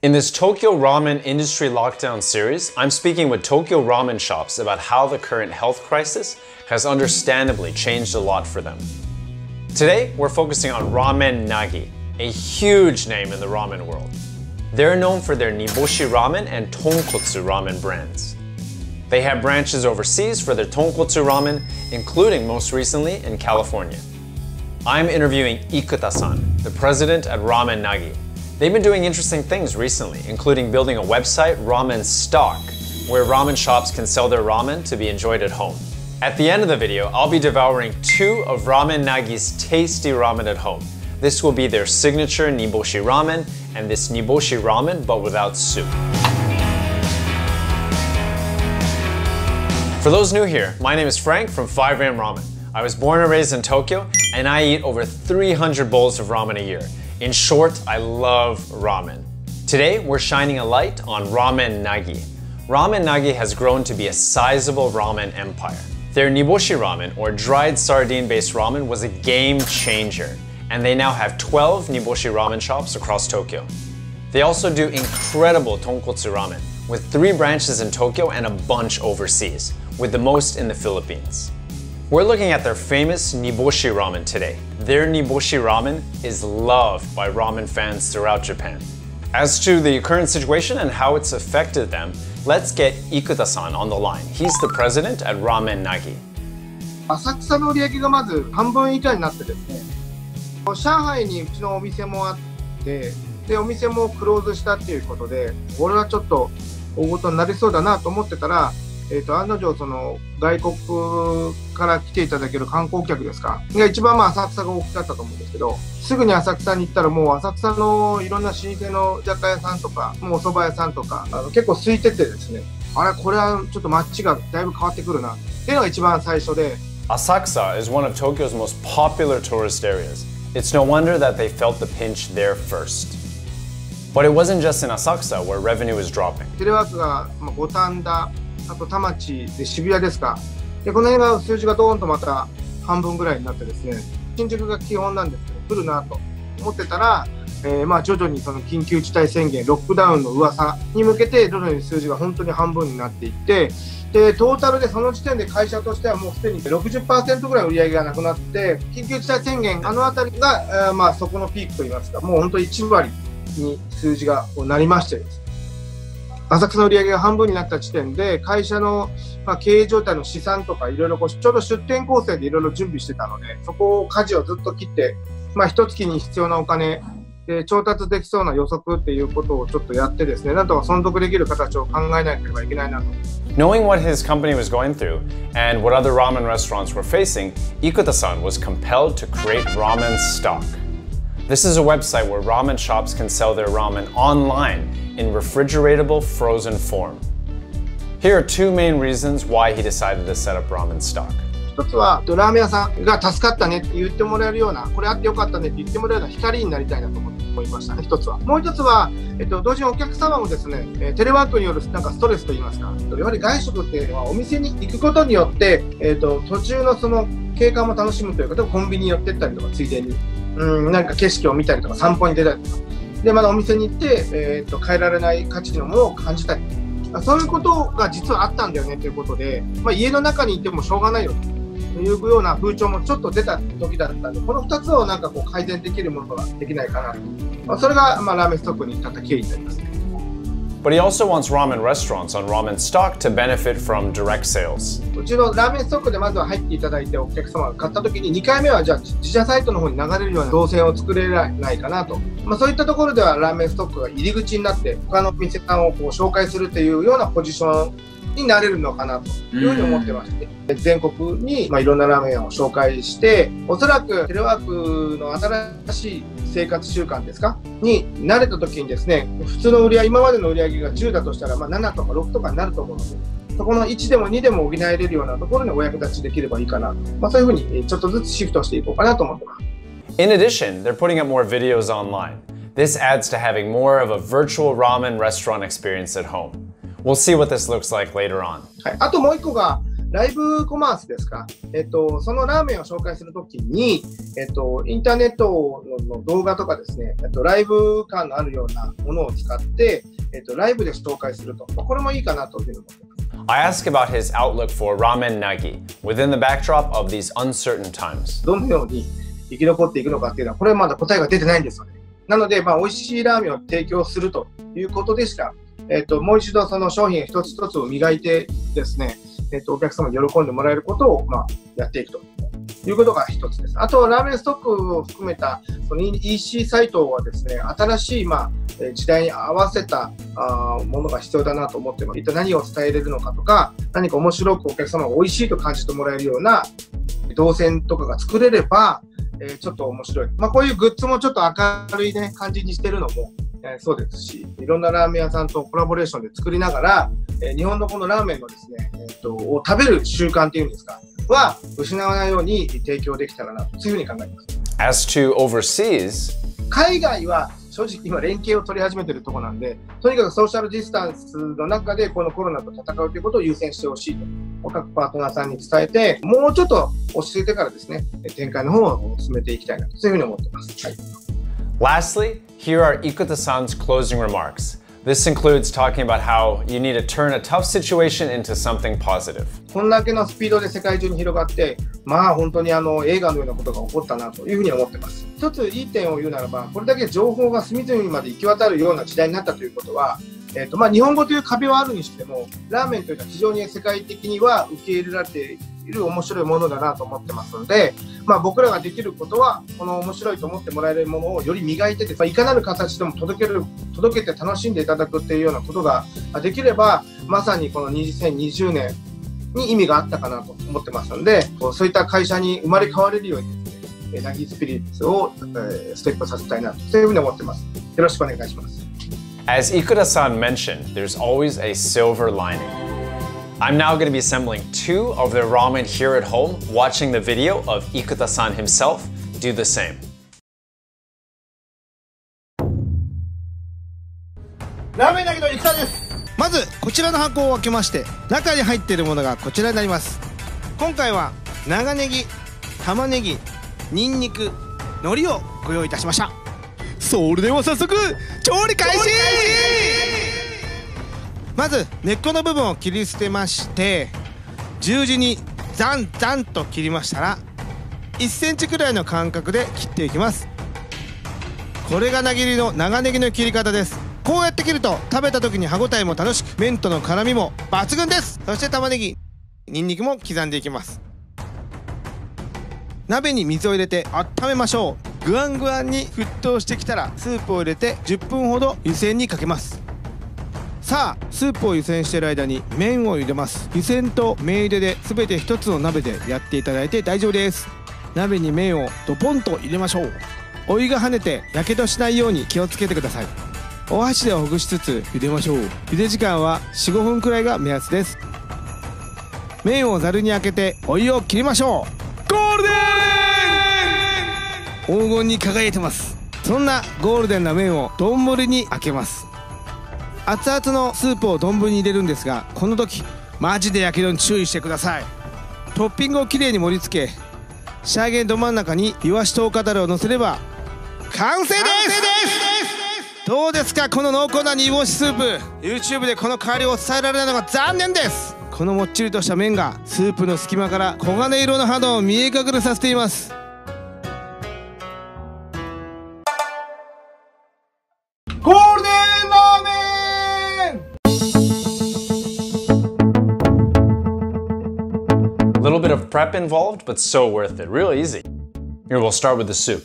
In this Tokyo Ramen Industry Lockdown series, I'm speaking with Tokyo ramen shops about how the current health crisis has understandably changed a lot for them. Today, we're focusing on Ramen Nagi, a huge name in the ramen world. They're known for their Niboshi Ramen and Tonkotsu Ramen brands. They have branches overseas for their Tonkotsu Ramen, including most recently in California. I'm interviewing Ikuta-san, the president at Ramen Nagi. They've been doing interesting things recently, including building a website, Ramen Stock, where ramen shops can sell their ramen to be enjoyed at home. At the end of the video, I'll be devouring 2 of Ramen Nagi's tasty ramen at home. This will be their signature Niboshi Ramen and this Niboshi Ramen but without soup. For those new here, my name is Frank from AM Ramen. I was born and raised in Tokyo, and I eat over 300 bowls of ramen a year. In short, I love ramen. Today, we're shining a light on Ramen Nagi. Ramen Nagi has grown to be a sizable ramen empire. Their Niboshi Ramen, or dried sardine-based ramen, was a game changer, and they now have 12 Niboshi Ramen shops across Tokyo. They also do incredible Tonkotsu Ramen, with 3 branches in Tokyo and a bunch overseas, with the most in the Philippines. We're looking at their famous Niboshi Ramen today. Their Niboshi Ramen is loved by ramen fans throughout Japan. As to the current situation and how it's affected them, let's get Ikuta-san on the line. He's the president at Ramen Nagi. 浅草の売り上げがまず半分以下になってですね、上海にうちのお店もあって、でお店もクローズしたっていうことで、これはちょっと大事になりそうだなと思ってたら、案の定その外国から来ていただける観光客ですかが一番浅草が大きかったと思うんですけど、すぐに浅草に行ったらもう浅草のいろんな老舗の居酒屋さんとかもうお蕎麦屋さんとか結構空いててですね、あれこれはちょっと街がだいぶ変わってくるなっていうのが一番最初で。Asakusa is one of Tokyo's most popular tourist areas. It's no wonder that they felt the pinch there first. But it wasn't just in Asakusa where revenue was dropping. テレワークが五反田、あと田町で渋谷ですか。でこの辺が数字がドーンとまた半分ぐらいになってですね、新宿が基本なんですけど来るなと思ってたら、徐々にその緊急事態宣言ロックダウンの噂に向けて徐々に数字が本当に半分になっていって、でトータルでその時点で会社としてはもうすでに 60% ぐらい売り上げがなくなって、緊急事態宣言あの辺りが、そこのピークといいますか、もう本当に1割に数字がなりましてですね、浅草の売り上げが半分になった時点で会社の経営状態の試算とかいろいろちょうど出店構成でいろいろ準備してたので、そこを舵をずっと切って、一月に必要なお金調達できそうな予測っていうことをちょっとやってですね、なんとか存続できる形を考えなければいけないなと。Knowing what his company was going through and what other ramen restaurants were facing, Ikuta-san was compelled to create Ramen Stock. This is a website where ramen shops can sell their ramen online in refrigeratable frozen form. Here are 2 main reasons why he decided to set up Ramen Stock. 一つはラーメン屋さんが助かったねって言ってもらえるような、これあってよかったねって言ってもらえるような光になりたいなと思いましたね。一つは。もう一つは、同時にお客様もですね、テレワークによるなんかストレスといいますか、やはり外食っていうのはお店に行くことによって、途中のその景観も楽しむというか、コンビニに寄ってったりとかついでに、なんか景色を見たりとか散歩に出たりとか、でまだお店に行って、変えられない価値のものを感じたり、そういうことが実はあったんだよねということで、家の中にいてもしょうがないよというような風潮もちょっと出た時だったんで、この2つをなんかこう改善できるものができないかなと、それがラーメンストックに至った経緯になります。But he also wants ramen restaurants on Ramen Stock to benefit from direct sales. うちのラーメンストックでまずは入っていただいてお客様が買った時に2回目はじゃあ自社サイトの方に流れるような動線を作れないかなと、そういったところではラーメンストックが入り口になって他の店さんをこう紹介するというようなポジションになれるのかなというふうに思ってまして、全国にいろんなラーメン屋を紹介して、おそらくテレワークの新しい生活習慣ですかに慣れた時にですね、普通の売り上げ、今までの売り上げが10だとしたら、7とか6とかになると思うので、そこの1でも2でも補えれるようなところにお役立ちできればいいかなと、そういうふうにちょっとずつシフトしていこうかなと思ってます。In addition, they're putting up more videos online. This adds to having more of a virtual ramen restaurant experience at home. We'll see what this looks like later on. はい、あともう一個がライブコマースですか、そのラーメンを紹介するときに、インターネットの動画とかですね、ライブ感のあるようなものを使って、ライブで紹介すると、これもいいかなというふうに思ってます。I ask about his outlook for Ramen Nagi within the backdrop of these uncertain times. どのように生き残っていくのかっていうのは、これはまだ答えが出てないんですよね。なので、美味しいラーメンを提供するということでしか、もう一度その商品一つ一つを磨いてですね、お客様に喜んでもらえることを、やっていくということが一つです。あと、ラーメンストックを含めたその EC サイトはですね、新しい、時代に合わせたものが必要だなと思ってます。一体何を伝えれるのかとか、何か面白くお客様が美味しいと感じてもらえるような動線とかが作れれば、ちょっと面白い。こういうグッズもちょっと明るいね、感じにしてるのも、そうですし、いろんなラーメン屋さんとコラボレーションで作りながら、日本のこのラーメンのですね、を食べる習慣っていうんですか、は失わないように提供できたらなと、そういうふうに考えます。As to overseas, 海外は正直今連携を取り始めているところなんで、とにかくソーシャルディスタンスの中でこのコロナと戦うということを優先してほしいと、各パートナーさんに伝えて、もうちょっと落ち着いてからですね、展開の方を進めていきたいなと、そういうふうに思ってます。はい。Lastly, here are Ikuta-san's closing remarks. This includes talking about how you need to turn a tough situation into something positive. こんだけのスピードで世界中に広がって、本当に映画のようなことが起こったなというふうに思ってます。一ついい点を言うならば、これだけ情報が隅々まで行き渡るような時代になったということは、日本語という壁はあるにしても、ラーメンというのは非常に世界的には受け入れられている面白いものだなと思ってますので、僕らができることは、この面白いと思ってもらえるものをより磨いていかなる形でも届けて楽しんでいただくっていうようなことができれば、まさにこの2020年に意味があったかなと思ってますので、そういった会社に生まれ変われるようにですね、ナギスピリッツをステップさせたいなと、そういうふうに思ってます。よろしくお願いします。As Ikuta-san mentioned, there's always a silver lining. I'm now going to be assembling 2 of their ramen here at home, watching the video of Ikuta-san himself do the same. ラーメンナギの生田です。まずこちらの箱を開けまして、中に入っているものがこちらになります。今回は長ネギ、玉ねぎ、ニンニク、海苔をご用意いたしました。それでは早速調理開始。まず根っこの部分を切り捨てまして、十字にザンザンと切りましたら、1センチくらいの間隔で切っていきます。これがなぎりの長ネギの切り方です。こうやって切ると食べた時に歯ごたえも楽しく、麺との絡みも抜群です。そして玉ねぎ、ニンニクも刻んでいきます。鍋に水を入れて温めましょう。グワングワンに沸騰してきたらスープを入れて10分ほど湯煎にかけます。さあスープを湯煎している間に麺を入れます。湯煎と麺入れで全て一つの鍋でやっていただいて大丈夫です。鍋に麺をドポンと入れましょう。お湯が跳ねてやけどしないように気をつけてください。お箸でほぐしつつ茹でましょう。茹で時間は 4,5 分くらいが目安です。麺をざるにあけてお湯を切りましょう。ゴールデン黄金に輝いてます。そんなゴールデンな麺を丼にあけます。熱々のスープを丼に入れるんですが、この時マジでやけどに注意してください。トッピングをきれいに盛り付け、仕上げど真ん中にイワシとおかだれをのせれば完成です。どうですかこの濃厚な煮干しスープ。 YouTube でこの香りを伝えられないのが残念です。このもっちりとした麺がスープの隙間から黄金色の肌を見え隠れさせています。ゴールデンラーメン。 A little bit of prep involved, but so worth it. Real easy. Here, we'll start with the soup.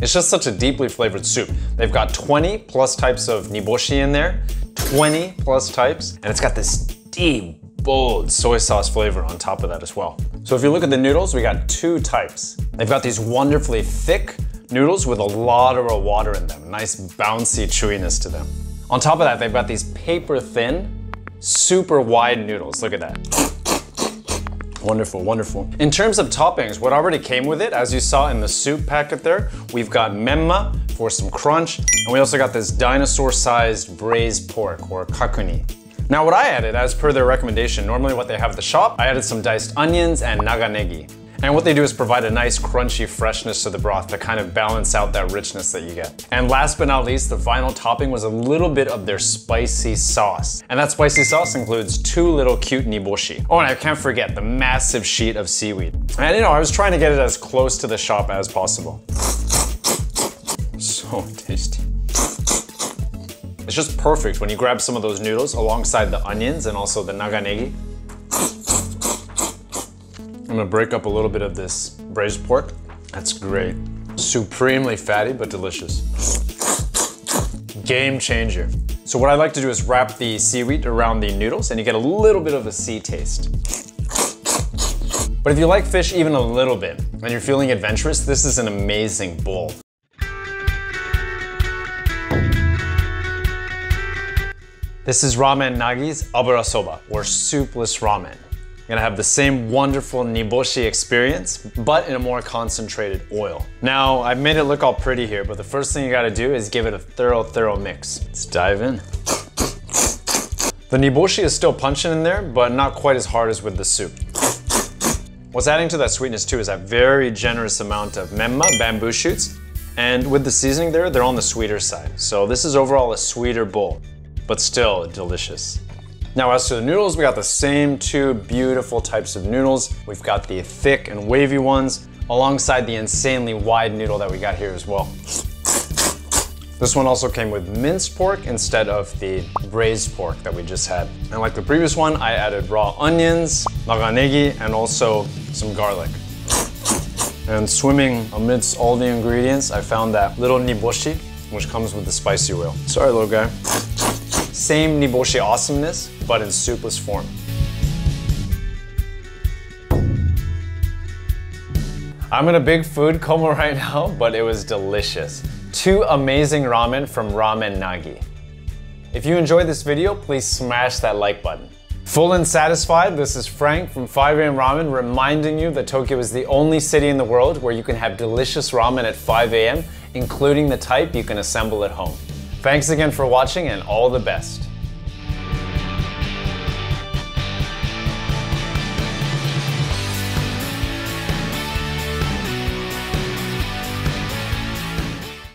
It's just such a deeply flavored soup. They've got 20 plus types of Niboshi in there, 20 plus types, and it's got this deep, bold soy sauce flavor on top of that as well. So if you look at the noodles, we got 2 types. They've got these wonderfully thick noodles with a lot of water in them, nice bouncy chewiness to them. On top of that, they've got these paper thin, super wide noodles. Look at that. Wonderful, wonderful. In terms of toppings, what already came with it, as you saw in the soup packet there, we've got memma for some crunch, and we also got this dinosaur-sized braised pork, or kakuni. Now what I added, as per their recommendation, normally what they have at the shop, I added some diced onions and naganegi. And what they do is provide a nice crunchy freshness to the broth to kind of balance out that richness that you get. And last but not least, the final topping was a little bit of their spicy sauce. And that spicy sauce includes 2 little cute niboshi. Oh, and I can't forget the massive sheet of seaweed. And you know, I was trying to get it as close to the shop as possible. So tasty. It's just perfect when you grab some of those noodles alongside the onions and also the naganegi. I'm gonna break up a little bit of this braised pork. That's great. Supremely fatty, but delicious. Game changer. So what I like to do is wrap the seaweed around the noodles and you get a little bit of a sea taste. But if you like fish even a little bit and you're feeling adventurous, this is an amazing bowl. This is Ramen Nagi's abura soba, or soupless ramen. You're gonna have the same wonderful niboshi experience, but in a more concentrated oil. Now, I've made it look all pretty here, but the first thing you gotta do is give it a thorough mix. Let's dive in. The niboshi is still punching in there, but not quite as hard as with the soup. What's adding to that sweetness too is that very generous amount of menma, bamboo shoots, and with the seasoning there, they're on the sweeter side. So this is overall a sweeter bowl, but still delicious. Now as to the noodles, we got the same 2 beautiful types of noodles. We've got the thick and wavy ones, alongside the insanely wide noodle that we got here as well. This one also came with minced pork instead of the braised pork that we just had. And like the previous one, I added raw onions, naganegi, and also some garlic. And swimming amidst all the ingredients, I found that little niboshi, which comes with the spicy oil. Sorry, little guy. Same niboshi awesomeness, but in soupless form. I'm in a big food coma right now, but it was delicious. 2 amazing ramen from Ramen Nagi. If you enjoyed this video, please smash that like button. Full and satisfied, this is Frank from 5 AM Ramen reminding you that Tokyo is the only city in the world where you can have delicious ramen at 5 AM, including the type you can assemble at home. Thanks again for watching and all the best.